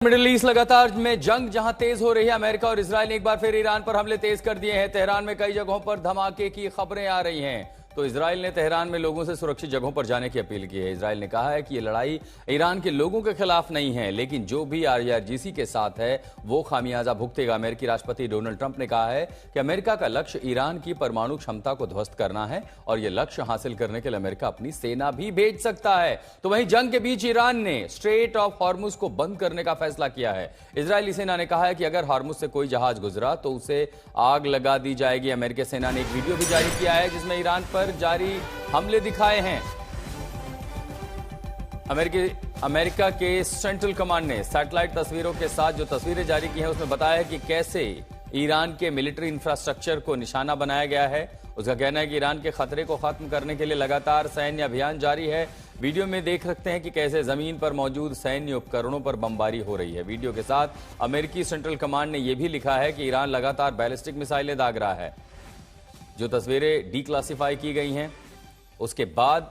Middle east लगातार में जंग जहां तेज हो रही है, अमेरिका और इजराइल ने एक बार फिर ईरान पर हमले तेज कर दिए हैं। तेहरान में कई जगहों पर धमाके की खबरें आ रही हैं। तो इजराइल ने तेहरान में लोगों से सुरक्षित जगहों पर जाने की अपील की है। इजराइल ने कहा है कि यह लड़ाई ईरान के लोगों के खिलाफ नहीं है, लेकिन जो भी IRGC के साथ है वो खामियाजा भुगतेगा। अमेरिकी राष्ट्रपति डोनाल्ड ट्रंप ने कहा है कि अमेरिका का लक्ष्य ईरान की परमाणु क्षमता को ध्वस्त करना है और यह लक्ष्य हासिल करने के लिए अमेरिका अपनी सेना भी भेज सकता है। तो वहीं जंग के बीच ईरान ने स्ट्रेट ऑफ हॉर्मुज को बंद करने का फैसला किया है। इजरायली सेना ने कहा है कि अगर हॉर्मुज से कोई जहाज गुजरा तो उसे आग लगा दी जाएगी। अमेरिकी सेना ने एक वीडियो भी जारी किया है जिसमें ईरान पर जारी हमले दिखाए हैं। अमेरिका के सेंट्रल कमांड ने सैटेलाइट तस्वीरों के साथ जो तस्वीरें जारी की हैं उसमें बताया है कि कैसे ईरान के मिलिट्री इंफ्रास्ट्रक्चर को निशाना बनाया गया है। उसका कहना है कि ईरान के खतरे को खत्म करने के लिए लगातार सैन्य अभियान जारी है। वीडियो में देख सकते हैं कि कैसे जमीन पर मौजूद सैन्य उपकरणों पर बमबारी हो रही है। वीडियो के साथ अमेरिकी सेंट्रल कमांड ने यह भी लिखा है कि ईरान लगातार बैलिस्टिक मिसाइलें दाग रहा है। जो तस्वीरें डीक्लासिफाई की गई हैं उसके बाद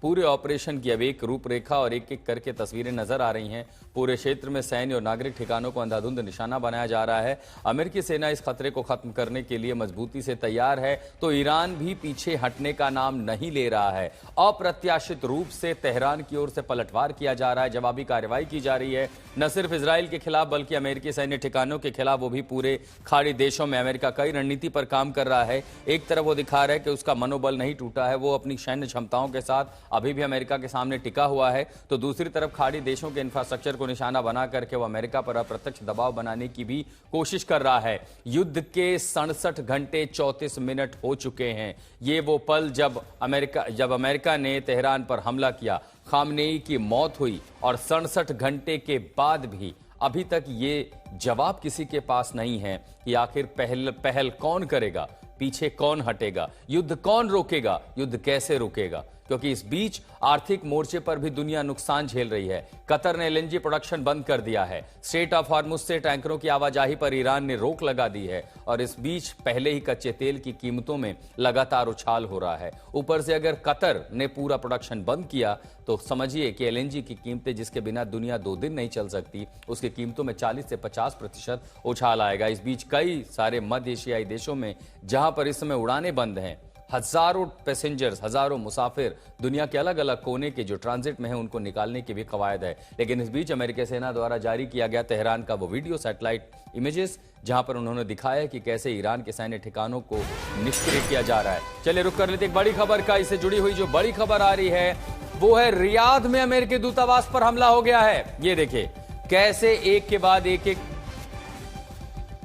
पूरे ऑपरेशन की अब एक रूपरेखा और एक एक करके तस्वीरें नजर आ रही हैं। पूरे क्षेत्र में सैन्य और नागरिक ठिकानों को अंधाधुंध निशाना बनाया जा रहा है। अमेरिकी सेना इस खतरे को खत्म करने के लिए मजबूती से तैयार है, तो ईरान भी पीछे हटने का नाम नहीं ले रहा है। अप्रत्याशित रूप से तेहरान की ओर से पलटवार किया जा रहा है, जवाबी कार्रवाई की जा रही है, न सिर्फ इजराइल के खिलाफ बल्कि अमेरिकी सैन्य ठिकानों के खिलाफ, वो भी पूरे खाड़ी देशों में। अमेरिका कई रणनीति पर काम कर रहा है। एक तरफ वो दिखा रहा है कि उसका मनोबल नहीं टूटा है, वो अपनी सैन्य क्षमताओं के साथ अभी भी अमेरिका के सामने टिका हुआ है, तो दूसरी तरफ खाड़ी देशों के इंफ्रास्ट्रक्चर को निशाना बना करके वो अमेरिका पर अप्रत्यक्ष दबाव बनाने की भी कोशिश कर रहा है। युद्ध के 67 घंटे 34 मिनट हो चुके हैं। ये वो पल जब अमेरिका ने तेहरान पर हमला किया, खामनेई की मौत हुई और 67 घंटे के बाद भी अभी तक ये जवाब किसी के पास नहीं है कि आखिर पहल कौन करेगा, पीछे कौन हटेगा, युद्ध कौन रोकेगा, युद्ध कैसे रुकेगा। क्योंकि इस बीच आर्थिक मोर्चे पर भी दुनिया नुकसान झेल रही है। कतर ने LNG प्रोडक्शन बंद कर दिया है। स्ट्रेट ऑफ हॉर्मुज से टैंकरों की आवाजाही पर ईरान ने रोक लगा दी है और इस बीच पहले ही कच्चे तेल की कीमतों में लगातार उछाल हो रहा है। ऊपर से अगर कतर ने पूरा प्रोडक्शन बंद किया तो समझिए कि LNG की कीमतें, जिसके बिना दुनिया 2 दिन नहीं चल सकती, उसकी कीमतों में 40 से 50% उछाल आएगा। इस बीच कई सारे मध्य एशियाई देशों में जहां पर इस समय उड़ानें बंद हैं, हजारों पैसेंजर्स, हजारों मुसाफिर दुनिया के अलग अलग कोने के जो ट्रांजिट में हैं उनको निकालने की भी कवायद है। लेकिन इस बीच अमेरिकी सेना द्वारा जारी किया गया तेहरान का वो वीडियो सैटेलाइट इमेजेस, जहां पर उन्होंने दिखाया कि कैसे ईरान के सैन्य ठिकानों को निष्क्रिय किया जा रहा है। चलिए रुक कर लेते एक बड़ी खबर का। इससे जुड़ी हुई जो बड़ी खबर आ रही है वो है रियाद में अमेरिकी दूतावास पर हमला हो गया है। ये देखिए कैसे एक के बाद एक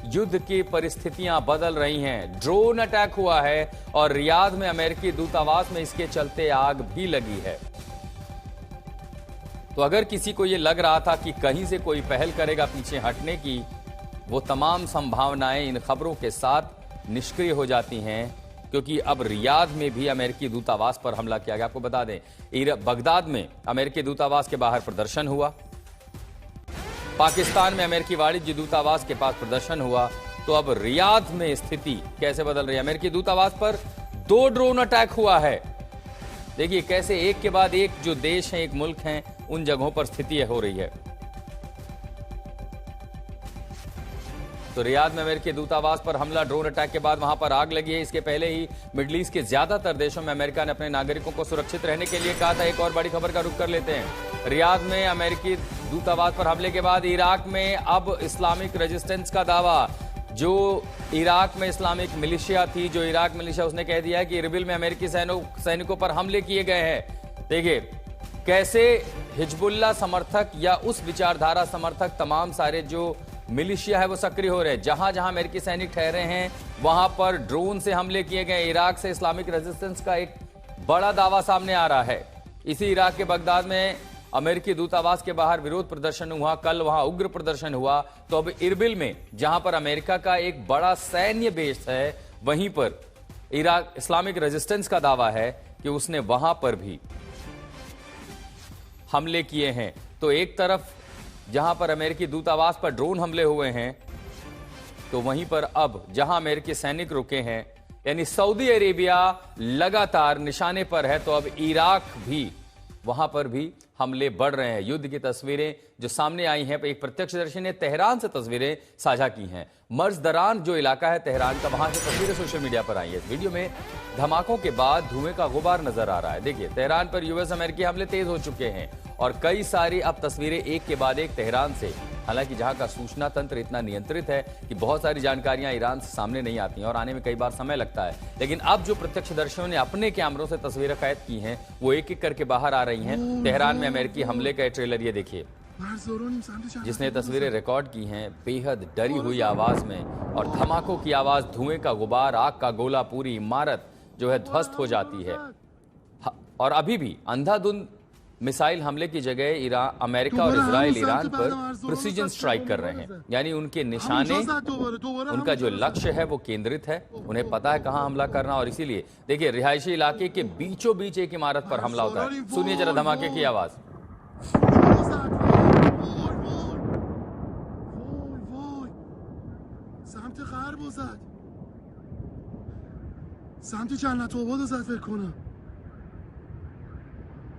युद्ध की परिस्थितियां बदल रही हैं। ड्रोन अटैक हुआ है और रियाद में अमेरिकी दूतावास में इसके चलते आग भी लगी है। तो अगर किसी को यह लग रहा था कि कहीं से कोई पहल करेगा पीछे हटने की, वो तमाम संभावनाएं इन खबरों के साथ निष्क्रिय हो जाती हैं, क्योंकि अब रियाद में भी अमेरिकी दूतावास पर हमला किया गया। आपको बता दें, बगदाद में अमेरिकी दूतावास के बाहर प्रदर्शन हुआ, पाकिस्तान में अमेरिकी वाणिज्य दूतावास के पास प्रदर्शन हुआ, तो अब रियाद में स्थिति कैसे बदल रही है। अमेरिकी दूतावास पर 2 ड्रोन अटैक हुआ है। देखिए कैसे एक के बाद एक जो देश हैं, एक मुल्क हैं, उन जगहों पर स्थिति हो रही है। तो रियाद में अमेरिकी दूतावास पर हमला, ड्रोन अटैक के बाद वहां पर आग लगी है। इसके पहले ही मिडिल ईस्ट के ज्यादातर देशों में अमेरिका ने अपने नागरिकों को सुरक्षित रहने के लिए कहा था। एक और बड़ी खबर का रुख कर लेते हैं। रियाद में अमेरिकी दूतावास पर हमले के बाद इराक में अब इस्लामिक रेजिस्टेंस का दावा। जो इराक में इस्लामिक मिलिशिया थी, जो इराक मिलिशिया, उसने कह दिया है कि इरबिल में अमेरिकी सैनिकों पर हमले किए गए हैं। देखिए कैसे हिजबुल्लाह समर्थक या उस विचारधारा समर्थक तमाम सारे जो मिलिशिया है वो सक्रिय हो रहे हैं। जहां जहां अमेरिकी सैनिक ठहरे हैं वहां पर ड्रोन से हमले किए गए। इराक से इस्लामिक रेजिस्टेंस का एक बड़ा दावा सामने आ रहा है। इसी इराक के बगदाद में अमेरिकी दूतावास के बाहर विरोध प्रदर्शन हुआ, कल वहां उग्र प्रदर्शन हुआ। तो अब इरबिल में, जहां पर अमेरिका का एक बड़ा सैन्य बेस है, वहीं पर इराक इस्लामिक रेजिस्टेंस का दावा है कि उसने वहां पर भी हमले किए हैं। तो एक तरफ जहां पर अमेरिकी दूतावास पर ड्रोन हमले हुए हैं, तो वहीं पर अब जहां अमेरिकी सैनिक रुके हैं, यानी सऊदी अरेबिया लगातार निशाने पर है, तो अब इराक भी, वहां पर भी हमले बढ़ रहे हैं। युद्ध की तस्वीरें जो सामने आई हैं, एक प्रत्यक्षदर्शी ने तेहरान से तस्वीरें साझा की हैं। मर्ज दरान जो इलाका है तेहरान का, वहां से तस्वीरें सोशल मीडिया पर आई है। इस वीडियो में धमाकों के बाद धुएं का गुबार नजर आ रहा है। देखिए, तेहरान पर यूएस अमेरिकी हमले तेज हो चुके हैं और कई सारी अब तस्वीरें एक के बाद एक तेहरान से। हालांकि जहां का सूचना तंत्र इतना नियंत्रित है कि बहुत सारी जानकारियां ईरान से सामने नहीं आती हैं और आने में कई बार समय लगता है, लेकिन अब जो प्रत्यक्षदर्शियों ने अपने कैमरों से तस्वीरें कैद की हैं वो एक एक करके बाहर आ रही हैं। तेहरान में अमेरिकी हमले का ट्रेलर ये देखिए, जिसने तस्वीरें रिकॉर्ड की हैं बेहद डरी हुई आवाज में, और धमाकों की आवाज, धुएं का गुबार, आग का गोला, पूरी इमारत जो है ध्वस्त हो जाती है। और अभी भी अंधाधुंध मिसाइल हमले की जगह अमेरिका और इजराइल ईरान पर प्रिसीजन स्ट्राइक कर रहे हैं, यानी उनके निशाने, उनका जो लक्ष्य है वो केंद्रित है, उन्हें पता है कहां हमला करना। और इसीलिए देखिए, रिहायशी इलाके के बीचों बीच एक इमारत पर हमला होता है। सुनिए जरा धमाके की आवाज।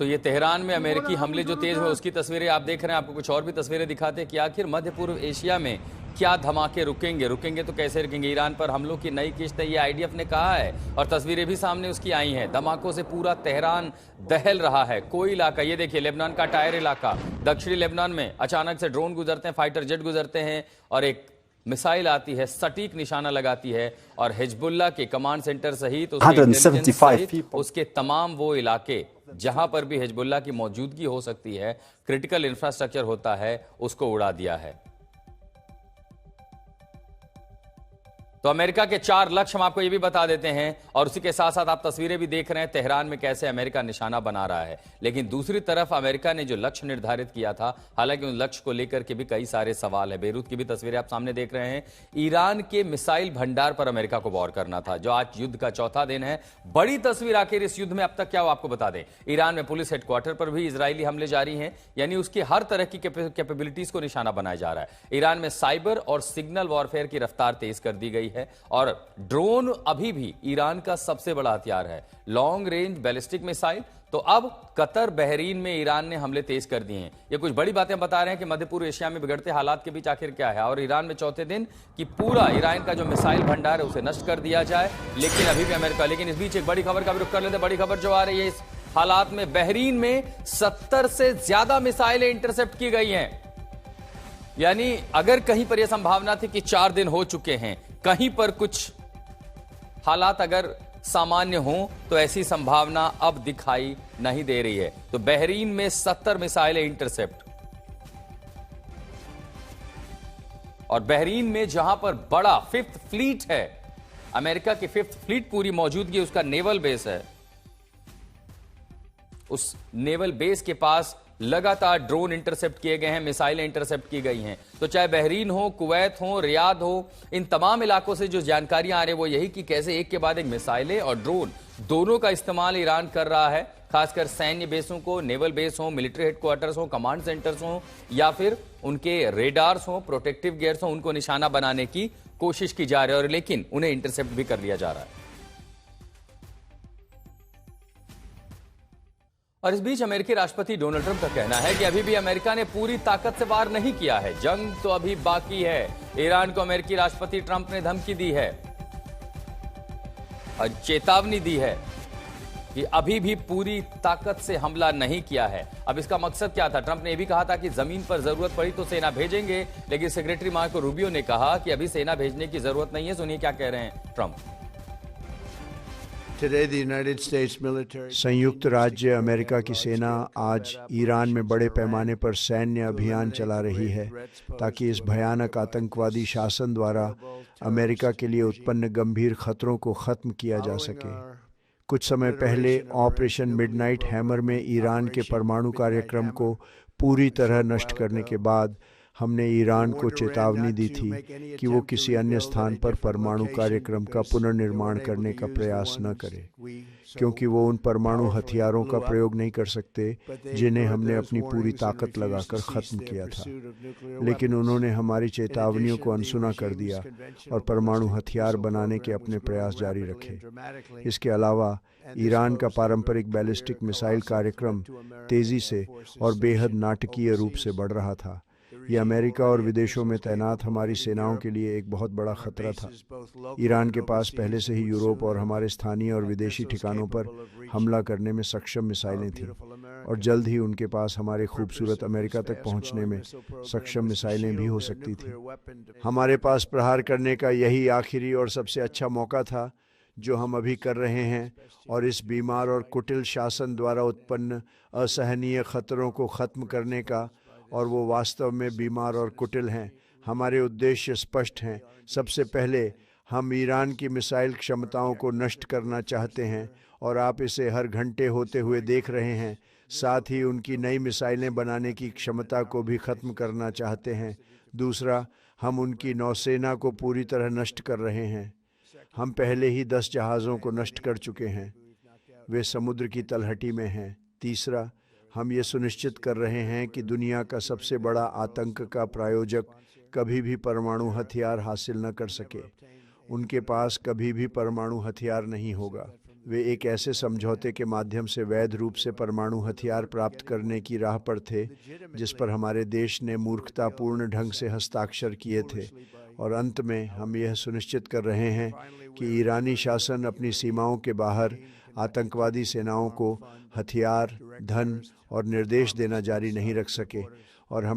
ये तेहरान में अमेरिकी हमले जो तेज हुए उसकी तस्वीरें आप देख रहे हैं। आपको कुछ और भी तस्वीरें दिखाते हैं कि आखिर मध्य पूर्व एशिया में क्या धमाके रुकेंगे तो कैसे रुकेंगे। ईरान पर हमलों की नई किस्त है, ये आईडीएफ ने कहा है और तस्वीरें भी सामने उसकी आई हैं। धमाकों से पूरा तेहरान दहल रहा है। कोई इलाका, ये देखिए लेबनान का टायर इलाका, दक्षिणी लेबनान में अचानक से ड्रोन गुजरते हैं, फाइटर जेट गुजरते हैं और एक मिसाइल आती है, सटीक निशाना लगाती है और हिजबुल्लाह के कमांड सेंटर सहित उसके तमाम वो इलाके जहां पर भी हिजबुल्लाह की मौजूदगी हो सकती है, क्रिटिकल इंफ्रास्ट्रक्चर होता है, उसको उड़ा दिया है। तो अमेरिका के 4 लक्ष्य हम आपको ये भी बता देते हैं और उसी के साथ साथ आप तस्वीरें भी देख रहे हैं तेहरान में कैसे अमेरिका निशाना बना रहा है। लेकिन दूसरी तरफ अमेरिका ने जो लक्ष्य निर्धारित किया था, हालांकि उन लक्ष्य को लेकर के भी कई सारे सवाल है। बेरूत की भी तस्वीरें आप सामने देख रहे हैं। ईरान के मिसाइल भंडार पर अमेरिका को वार करना था, जो आज युद्ध का चौथा दिन है। बड़ी तस्वीर आखिर इस युद्ध में अब तक क्या हो आपको बता दें। ईरान में पुलिस हेडक्वार्टर पर भी इजरायली हमले जारी हैं, यानी उसकी हर तरह की कैपेबिलिटीज को निशाना बनाया जा रहा है। ईरान में साइबर और सिग्नल वॉरफेयर की रफ्तार तेज कर दी गई है और ड्रोन अभी भी ईरान का सबसे बड़ा हथियार है, लॉन्ग रेंज बैलिस्टिक मिसाइल। तो अब कतर, बहरीन में ईरान ने हमले तेज कर दिए हैं। ये कुछ बड़ी बातें बता रहे हैं कि मध्य पूर्व एशिया में बिगड़ते हालात के बीच आखिर क्या है। और ईरान में चौथे दिन कि पूरा ईरान का जो मिसाइल भंडार है उसे नष्ट कर दिया जाए, लेकिन अभी भी अमेरिका। लेकिन इस बीच एक बड़ी खबर का भी रुख कर लेते। बड़ी खबर जो आ रही है इस हालात में, बहरीन में 70 से ज्यादा मिसाइलें इंटरसेप्ट की गई हैं। यानी अगर कहीं पर यह संभावना थी कि 4 दिन हो चुके हैं, कहीं पर कुछ हालात अगर सामान्य हो, तो ऐसी संभावना अब दिखाई नहीं दे रही है। तो बहरीन में 70 मिसाइलें इंटरसेप्ट, और बहरीन में जहां पर बड़ा 5th फ्लीट है, अमेरिका की 5th फ्लीट पूरी मौजूदगी, उसका नेवल बेस है, उस नेवल बेस के पास लगातार ड्रोन इंटरसेप्ट किए गए हैं, मिसाइलें इंटरसेप्ट की गई हैं। तो चाहे बहरीन हो, कुवैत हो, रियाद हो, इन तमाम इलाकों से जो जानकारियां आ रही है वो यही कि कैसे एक के बाद एक मिसाइलें और ड्रोन दोनों का इस्तेमाल ईरान कर रहा है, खासकर सैन्य बेसों को, नेवल बेस हो, मिलिट्री हेडक्वार्टर्स हो, कमांड सेंटर्स हो, या फिर उनके रेडार्स हो, प्रोटेक्टिव गियर्स हो, उनको निशाना बनाने की कोशिश की जा रही है, और लेकिन उन्हें इंटरसेप्ट भी कर लिया जा रहा है। और इस बीच अमेरिकी राष्ट्रपति डोनाल्ड ट्रंप का कहना है कि अभी भी अमेरिका ने पूरी ताकत से वार नहीं किया है, जंग तो अभी बाकी है। ईरान को अमेरिकी राष्ट्रपति ट्रंप ने धमकी दी है और चेतावनी दी है कि अभी भी पूरी ताकत से हमला नहीं किया है। अब इसका मकसद क्या था? ट्रंप ने यह भी कहा था कि जमीन पर जरूरत पड़ी तो सेना भेजेंगे, लेकिन सेक्रेटरी मार्को रूबियो ने कहा कि अभी सेना भेजने की जरूरत नहीं है। सुनिए क्या कह रहे हैं ट्रंप। संयुक्त राज्य अमेरिका की सेना आज ईरान में बड़े पैमाने पर सैन्य अभियान चला रही है ताकि इस भयानक आतंकवादी शासन द्वारा अमेरिका के लिए उत्पन्न गंभीर खतरों को खत्म किया जा सके। कुछ समय पहले ऑपरेशन मिडनाइट हैमर में ईरान के परमाणु कार्यक्रम को पूरी तरह नष्ट करने के बाद हमने ईरान को चेतावनी दी थी कि वो किसी अन्य स्थान पर परमाणु कार्यक्रम का पुनर्निर्माण करने का प्रयास न करे। क्योंकि वो उन परमाणु हथियारों का प्रयोग नहीं कर सकते जिन्हें हमने अपनी पूरी ताकत लगाकर ख़त्म किया था। लेकिन उन्होंने हमारी चेतावनियों को अनसुना कर दिया और परमाणु हथियार बनाने के अपने प्रयास जारी रखे। इसके अलावा ईरान का पारंपरिक बैलिस्टिक मिसाइल कार्यक्रम तेज़ी से और बेहद नाटकीय रूप से बढ़ रहा था। ये अमेरिका और विदेशों में तैनात हमारी सेनाओं के लिए एक बहुत बड़ा खतरा था। ईरान के पास पहले से ही यूरोप और हमारे स्थानीय और विदेशी ठिकानों पर हमला करने में सक्षम मिसाइलें थीं, और जल्द ही उनके पास हमारे खूबसूरत अमेरिका तक पहुंचने में सक्षम मिसाइलें भी हो सकती थीं। हमारे पास प्रहार करने का यही आखिरी और सबसे अच्छा मौका था जो हम अभी कर रहे हैं, और इस बीमार और कुटिल शासन द्वारा उत्पन्न असहनीय खतरों को ख़त्म करने का, और वो वास्तव में बीमार और कुटिल हैं। हमारे उद्देश्य स्पष्ट हैं। सबसे पहले हम ईरान की मिसाइल क्षमताओं को नष्ट करना चाहते हैं, और आप इसे हर घंटे होते हुए देख रहे हैं। साथ ही उनकी नई मिसाइलें बनाने की क्षमता को भी ख़त्म करना चाहते हैं। दूसरा, हम उनकी नौसेना को पूरी तरह नष्ट कर रहे हैं। हम पहले ही 10 जहाज़ों को नष्ट कर चुके हैं, वे समुद्र की तलहटी में हैं। तीसरा, हम ये सुनिश्चित कर रहे हैं कि दुनिया का सबसे बड़ा आतंक का प्रायोजक कभी भी परमाणु हथियार हासिल न कर सके। उनके पास कभी भी परमाणु हथियार नहीं होगा। वे एक ऐसे समझौते के माध्यम से वैध रूप से परमाणु हथियार प्राप्त करने की राह पर थे जिस पर हमारे देश ने मूर्खतापूर्ण ढंग से हस्ताक्षर किए थे। और अंत में हम यह सुनिश्चित कर रहे हैं कि ईरानी शासन अपनी सीमाओं के बाहर आतंकवादी सेनाओं को हथियार, धन और निर्देश देना जारी नहीं रख सके, और हम